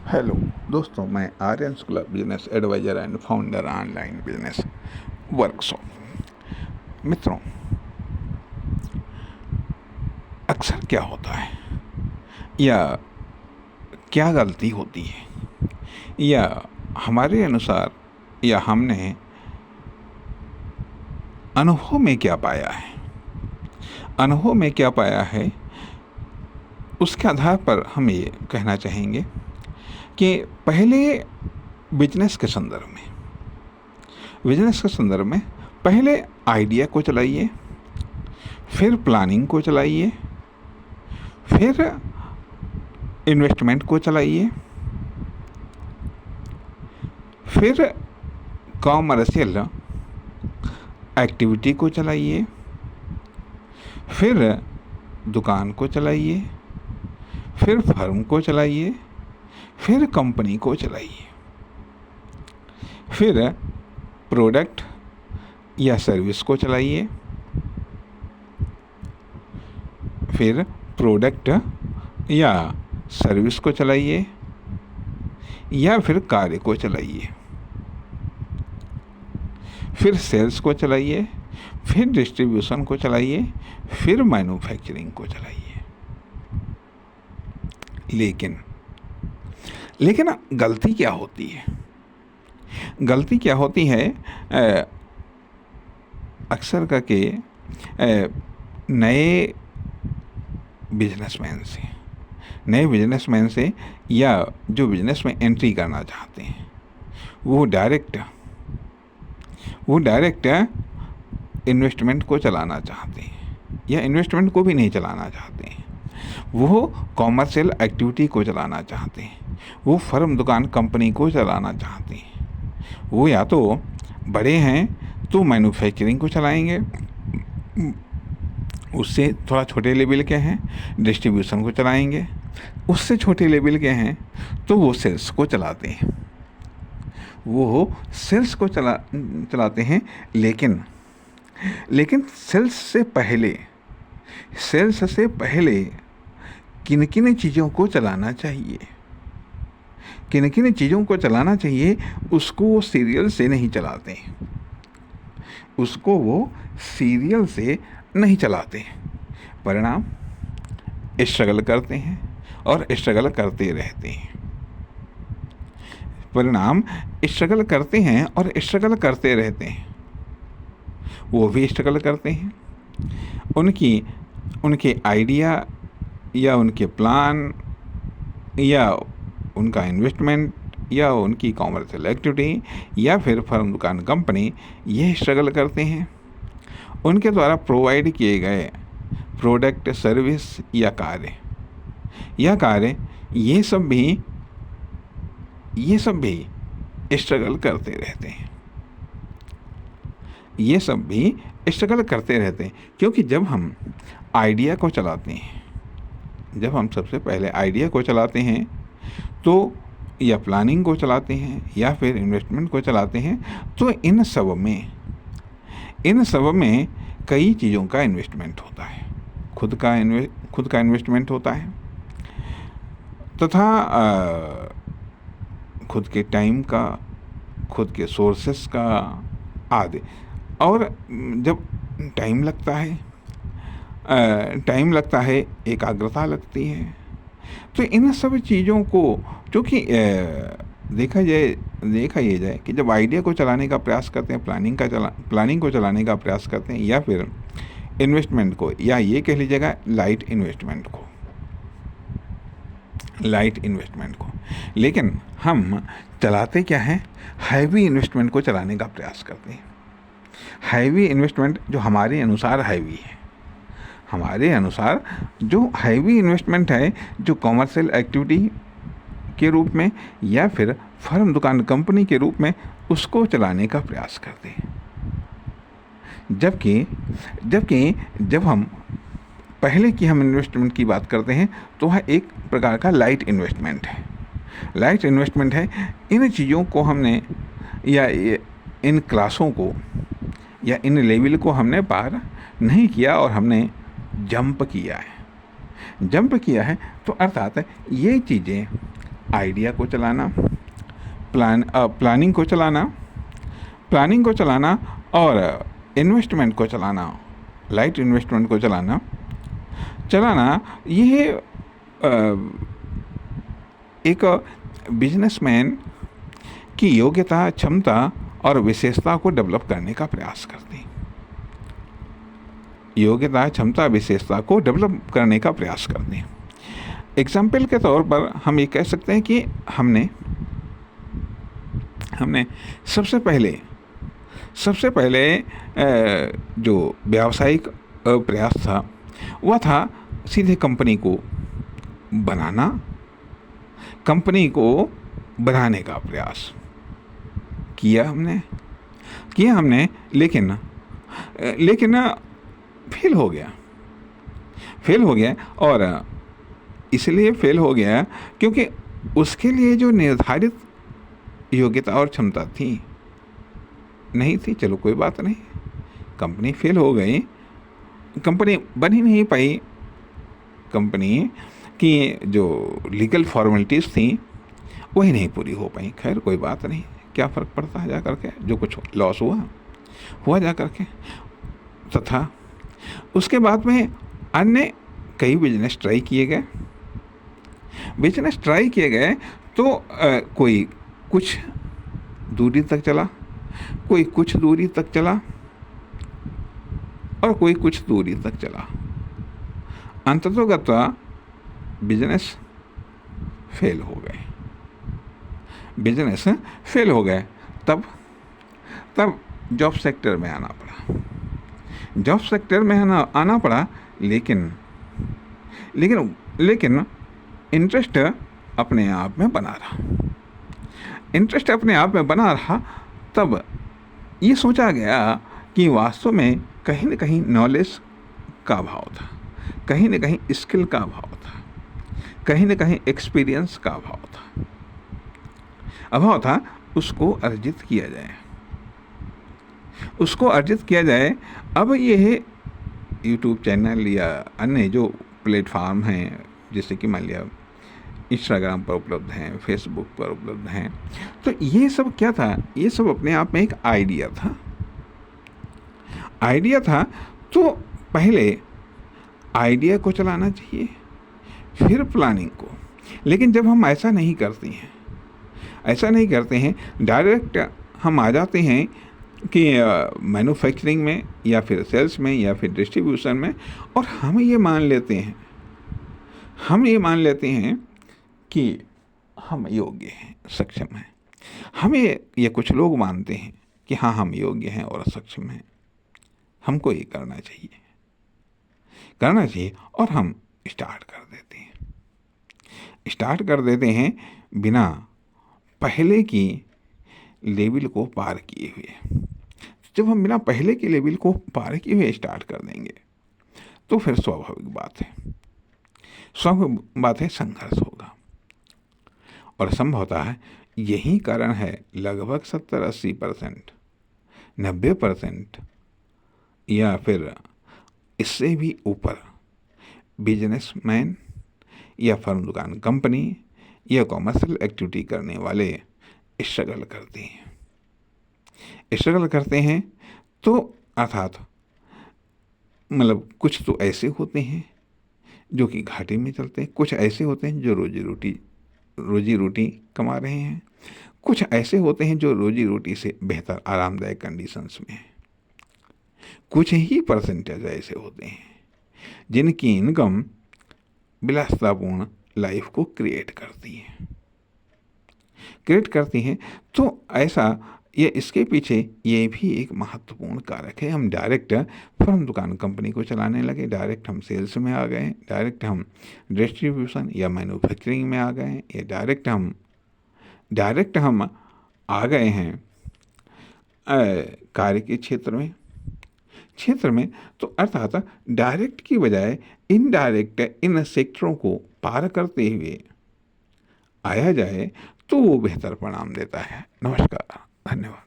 Hello दोस्तों, मैं Aryan Shukla, business adviser and founder online business workshop. मित्रों, अक्सर क्या होता है या क्या गलती होती है या हमारे अनुसार या हमने अनुभव में क्या पाया है, उसके आधार पर हम ये कहना चाहेंगे कि पहले बिजनेस के संदर्भ में पहले आइडिया को चलाइए, फिर प्लानिंग को चलाइए, फिर इन्वेस्टमेंट को चलाइए, फिर कॉमर्शियल एक्टिविटी को चलाइए, फिर दुकान को चलाइए, फिर फर्म को चलाइए, फिर कंपनी को चलाइए, फिर प्रोडक्ट या सर्विस को चलाइए, फिर प्रोडक्ट या सर्विस को चलाइए या फिर कार्य को चलाइए, फिर सेल्स को चलाइए, फिर डिस्ट्रीब्यूशन को चलाइए, फिर मैन्युफैक्चरिंग को चलाइए। लेकिन गलती क्या होती है? अक्सर करके नए बिजनेसमैन से या जो बिजनेस में एंट्री करना चाहते हैं वो डायरेक्ट इन्वेस्टमेंट को चलाना चाहते हैं या इन्वेस्टमेंट को भी नहीं चलाना चाहते हैं। वो कॉमर्शियल एक्टिविटी को चलाना चाहते हैं, वो फर्म, दुकान, कंपनी को चलाना चाहते हैं। वो या तो बड़े हैं तो मैन्युफैक्चरिंग को चलाएंगे, उससे थोड़ा छोटे लेवल के हैं डिस्ट्रीब्यूशन को चलाएंगे, उससे छोटे लेवल के हैं तो वो सेल्स को चलाते हैं। चलाते हैं। लेकिन सेल्स से पहले किन किन चीज़ों को चलाना चाहिए, उसको वो सीरियल से नहीं चलाते। परिणाम स्ट्रगल करते हैं और स्ट्रगल करते रहते हैं। वो भी स्ट्रगल करते हैं। उनके आइडिया या उनके प्लान या उनका इन्वेस्टमेंट या उनकी कॉमर्शियल एक्टिविटी या फिर फर्म, दुकान, कंपनी, ये स्ट्रगल करते हैं। उनके द्वारा प्रोवाइड किए गए प्रोडक्ट, सर्विस या कार्य ये सब भी स्ट्रगल करते रहते हैं। क्योंकि जब हम सबसे पहले आइडिया को चलाते हैं तो या प्लानिंग को चलाते हैं या फिर इन्वेस्टमेंट को चलाते हैं तो इन सब में कई चीज़ों का इन्वेस्टमेंट होता है। खुद का इन्वेस्टमेंट होता है तथा खुद के टाइम का, खुद के सोर्सेस का आदि। और जब टाइम लगता है, एकाग्रता लगती है, तो इन सब चीज़ों को क्योंकि देखा ये जाए कि जब आइडिया को चलाने का प्रयास करते हैं, प्लानिंग को चलाने का प्रयास करते हैं या फिर इन्वेस्टमेंट को, या ये कह लीजिएगा लाइट इन्वेस्टमेंट को, लेकिन हम चलाते क्या हैं? हैवी इन्वेस्टमेंट को चलाने का प्रयास करते हैं। हैवी इन्वेस्टमेंट जो हमारे अनुसार हैवी है, जो हैवी इन्वेस्टमेंट है, जो कॉमर्शियल एक्टिविटी के रूप में या फिर फर्म, दुकान, कंपनी के रूप में उसको चलाने का प्रयास करते हैं। जबकि जब हम पहले की इन्वेस्टमेंट की बात करते हैं तो वह एक प्रकार का लाइट इन्वेस्टमेंट है। इन चीज़ों को हमने या इन क्लासों को या इन लेवल को हमने पार नहीं किया और हमने जंप किया है। तो अर्थात ये चीज़ें आइडिया को चलाना, प्लानिंग को चलाना और इन्वेस्टमेंट को चलाना, लाइट इन्वेस्टमेंट को चलाना यह एक बिजनेसमैन की योग्यता, क्षमता और विशेषता को डेवलप करने का प्रयास करते हैं। योग्यता, क्षमता, विशेषता को डेवलप करने का प्रयास करते हैं। एग्जाम्पल के तौर पर हम ये कह सकते हैं कि हमने सबसे पहले जो व्यावसायिक प्रयास था वह था सीधे कंपनी को बनाने का प्रयास किया हमने, लेकिन फेल हो गया और इसलिए फेल हो गया क्योंकि उसके लिए जो निर्धारित योग्यता और क्षमता नहीं थी। चलो कोई बात नहीं, कंपनी फेल हो गई, कंपनी बन ही नहीं पाई, कंपनी की जो लीगल फॉर्मेलिटीज़ थी वही नहीं पूरी हो पाई। खैर कोई बात नहीं, क्या फ़र्क पड़ता है, जा करके जो कुछ लॉस हुआ जा करके। तथा उसके बाद में अन्य कई बिजनेस ट्राई किए गए तो कोई कुछ दूरी तक चला, कोई कुछ दूरी तक चला और कोई कुछ दूरी तक चला। अंततोगत्वा बिजनेस फेल हो गए। तब जॉब सेक्टर में आना पड़ा। लेकिन इंटरेस्ट अपने आप में बना रहा। तब ये सोचा गया कि वास्तव में कहीं न कहीं नॉलेज का अभाव था, कहीं न कहीं स्किल का अभाव था, कहीं न कहीं एक्सपीरियंस का अभाव था। उसको अर्जित किया जाए। अब यह यूट्यूब चैनल या अन्य जो प्लेटफार्म हैं, जैसे कि मान लिया इंस्टाग्राम पर उपलब्ध हैं, फेसबुक पर उपलब्ध हैं, तो ये सब क्या था? ये सब अपने आप में एक आइडिया था। तो पहले आइडिया को चलाना चाहिए, फिर प्लानिंग को। लेकिन जब हम ऐसा नहीं करते हैं, डायरेक्ट हम आ जाते हैं कि मैन्युफैक्चरिंग में या फिर सेल्स में या फिर डिस्ट्रीब्यूशन में, और हम ये मान लेते हैं कि हम योग्य हैं, सक्षम हैं। हमें ये कुछ लोग मानते हैं कि हाँ, हम योग्य हैं और सक्षम हैं, हमको ये करना चाहिए और हम स्टार्ट कर देते हैं बिना पहले की लेवल को पार किए हुए। जब हम बिना पहले की लेवल को पार किए हुए स्टार्ट कर देंगे तो फिर स्वाभाविक बात है संघर्ष होगा। और संभवतः यही कारण है लगभग 70-80%, 90% या फिर इससे भी ऊपर बिजनेसमैन या फर्म, दुकान, कंपनी या कॉमर्शियल एक्टिविटी करने वाले स्ट्रगल करते हैं। तो अर्थात मतलब कुछ तो ऐसे होते हैं जो कि घाटे में चलते हैं, कुछ ऐसे होते हैं जो रोजी रोटी कमा रहे हैं, कुछ ऐसे होते हैं जो रोजी रोटी से बेहतर आरामदायक कंडीशंस में हैं, कुछ ही परसेंटेज ऐसे होते हैं जिनकी इनकम विलासितापूर्ण लाइफ को क्रिएट करती हैं। तो ऐसा इसके पीछे ये भी एक महत्वपूर्ण कारक है। हम डायरेक्ट फर्म, दुकान, कंपनी को चलाने लगे, डायरेक्ट हम सेल्स में आ गए, डायरेक्ट हम डिस्ट्रीब्यूशन या मैन्युफैक्चरिंग में आ गए, या डायरेक्ट हम आ गए हैं कार्य के क्षेत्र में। तो अर्थात डायरेक्ट की बजाय इनडायरेक्ट इन सेक्टरों को पार करते हुए आया जाए तो वो बेहतर परिणाम देता है। नमस्कार, धन्यवाद।